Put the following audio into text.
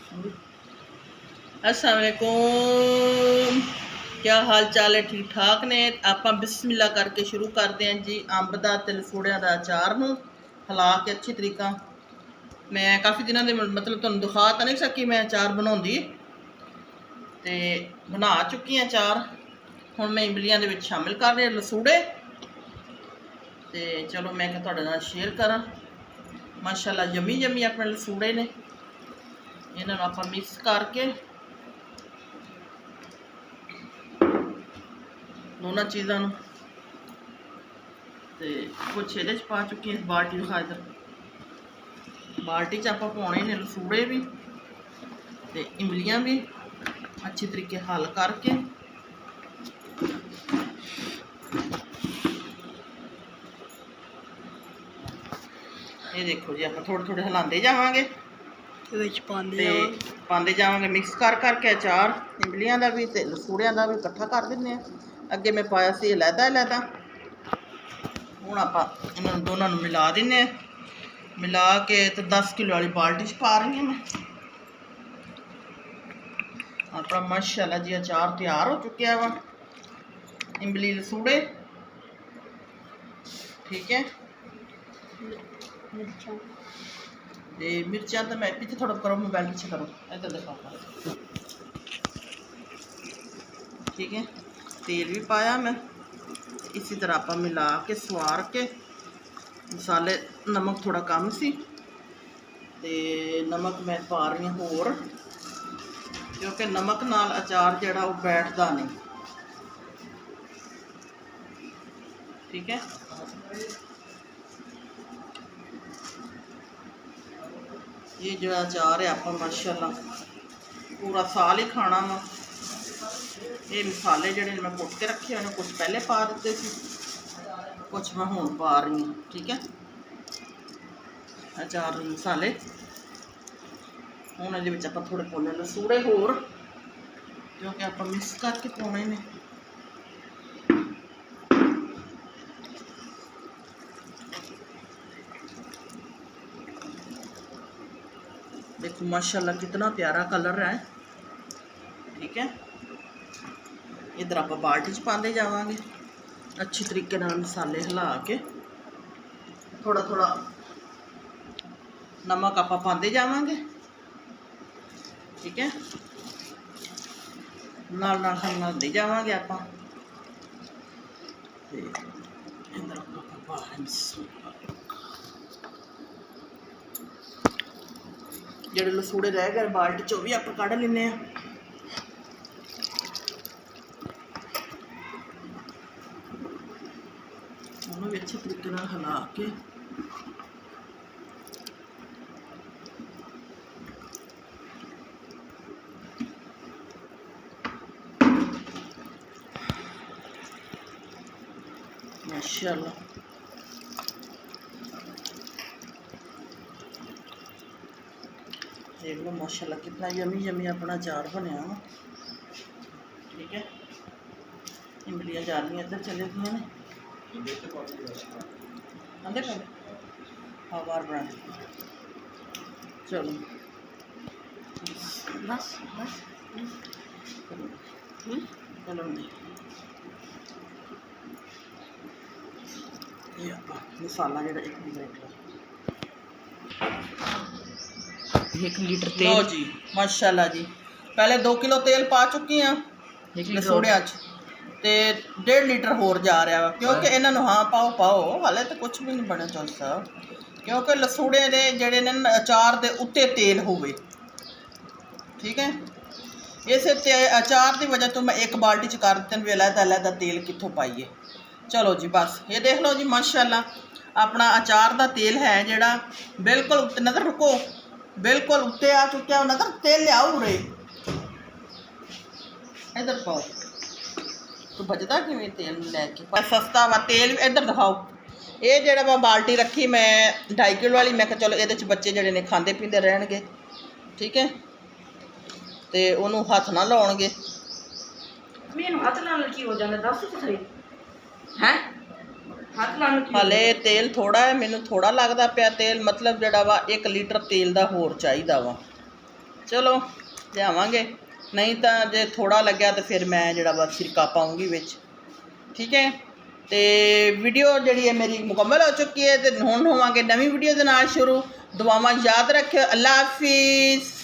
अस्सलाम वालेकुम, क्या हाल चाल है? ठीक ठाक ने। ਆਪਾਂ ਬਿਸਮਿਲ੍ਲਾ ਕਰਕੇ ਸ਼ੁਰੂ ਕਰਦੇ ਹਾਂ ਜੀ। ਅੰਬ ਦਾ ਤੇ ਲਸੂੜਿਆਂ ਦਾ ਅਚਾਰ ਨੂੰ ਹਿਲਾ ਕੇ ਅੱਛੀ ਤਰੀਕਾ ਮੈਂ ਕਾਫੀ ਦਿਨਾਂ ਦੇ ਮਤਲਬ ਤੁਹਾਨੂੰ ਦਿਖਾ ਤਾਂ ਨਹੀਂ ਸਕੀ ਮੈਂ ਅਚਾਰ ਬਣਾਉਂਦੀ, ਤੇ ਬਣਾ ਚੁੱਕੀ ਹਾਂ ਅਚਾਰ। ਹੁਣ ਮੈਂ ਇਮਲੀਆਂ ਦੇ ਵਿੱਚ ਸ਼ਾਮਿਲ ਕਰ ਰਹੀ ਲਸੂੜੇ, ਤੇ ਚਲੋ ਮੈਂ ਕਿ ਤੁਹਾਡੇ ਨਾਲ ਸ਼ੇਅਰ ਕਰਾਂ। ਮਾਸ਼ਾਅੱਲਾ ਯਮੀ ਯਮੀ ਆਪਣੇ ਲਸੂੜੇ ਨੇ। ਇਹਨਾਂ ਨੂੰ ਆਪਾਂ ਮਿਕਸ ਕਰਕੇ दोनों चीज़ों तो कुछ ये पा चुकी है बाल्टी खातर। बाल्टी च आप पाने ने लसूड़े भी तो इमलियाँ भी अच्छी तरीके हल करके ये देखो जी आप थोड़े थोड़े हिलाते जावांगे पाते जावांगे मिक्स कर करके अचार इमलियाँ का भी तो लसूड़ियाँ का भी इकट्ठा कर दें। अगे मैं पाया से अलहदा हूँ आप इन्होंने दोनों मिला दें। मिला के तो 10 किलो वाली बाल्टी च पा रही हूँ मैं। अपना माशाअल्लाह जी अचार तैयार हो चुका वा, इमली लसूड़े। ठीक है, मिर्चा तो मैं पीछे थोड़ा करो, मोबाइल पीछे करो, इधर दिखाओ। ठीक है, तेल भी पाया मैं। इसी तरह आप मिला के सवार के मसाले, नमक थोड़ा कम सी ते नमक मैं पा रही हूँ होर, क्योंकि नमक नाल अचार जड़ा वो बैठता नहीं। ठीक है, ये जो अचार है आप माशाअल्लाह पूरा साल ही खाना वा। ये मसाले जड़े मैं कुट के रखे हुए कुछ पहले पा दिते सी, कुछ मैं हुण पा रही हूँ। ठीक है, अचार मसाले हुण इहदे विच आपां थोड़े पोले लसूड़े होर, क्योंकि आप मिक्स करके पाने ने। देखो माशाअल्लाह कितना प्यारा कलर है। ठीक है, इधर आप बाल्टी च पाते जावांगे अच्छी तरीके नाल मसाले हिला के। थोड़ा थोड़ा नमक आप पाते जावांगे। ठीक है, नाल नाल हिलाते जावांगे आप। जेडे लसूड़े रह गए बाल्टी चो भी आप कढ़ लेने। भी अच्छे तरीके हिला के माशाअल्लाह देख लो माशाअल्लाह कितना यमी यमी अपना अचार बनया। ठीक है, इमलियाँ जा रही इधर चले गई ने। अंदर कर हाँ बार बना। चलो बस बस चलो ये मसाला जो 1 लीटर तेल जी माशाअल्लाह जी। पहले 2 किलो तेल पा चुकी हाँ लसूड़ियां ते 1.5 लीटर होर जा रहा वा, क्योंकि इन्हों हाँ पाओ पाओ हाले तो कुछ भी नहीं बने चल साहब, क्योंकि लसूड़े दे जड़े ने अचार दे उत्ते तेल होवे। ठीक है, इस अचार की वजह तो मैं 1 बाल्टी च कर दिते भी अलहदा अलहदा तेल कित्थों पाइए। चलो जी बस ये देख लो जी माशाअल्लाह अपना अचार का तेल है जड़ा बिल्कुल उत्ते, नज़र रुको, बिल्कुल उत्ते आ चुका। नज़र तेल लियाओ रे इधर पाओ तो बचता किवें तेल लैके सस्ता वा तेल। इधर दिखाओ ये जड़ा वा बाल्टी रखी मैं 2.5 किलो वाली, मैं चलो ये बच्चे जड़े ने खाते पीते रहणगे। ठीक है, तो उन्होंने हथ ना लाउणगे। मैनूं हथ लाउण की हो जांदा दस ते सही है। हथ लाउण की हाले तेल थोड़ा है, मैनूं थोड़ा लगदा पिया तेल, मतलब जड़ा वा 1 लीटर तेल दा होर चाहीदा वा। ਚਲੋ ਲਿਆਵਾਂਗੇ, ਨਹੀਂ ਤਾਂ ਜੇ ਥੋੜਾ ਲੱਗਿਆ ਤਾਂ ਫਿਰ ਮੈਂ ਜਿਹੜਾ ਵਾ ਸਿਰਕਾ ਪਾਉਂਗੀ ਵਿੱਚ। ਠੀਕ ਹੈ, ਤੇ ਵੀਡੀਓ ਜਿਹੜੀ ਹੈ ਮੇਰੀ ਮੁਕੰਮਲ ਹੋ ਚੁੱਕੀ ਹੈ, ਤੇ ਹੁਣ ਹੋਵਾਂਗੇ ਨਵੀਂ ਵੀਡੀਓ ਦੇ ਨਾਲ ਸ਼ੁਰੂ। ਦੁਆਵਾਂ ਯਾਦ ਰੱਖਿਓ। ਅੱਲਾ ਹਾਫਿਜ਼।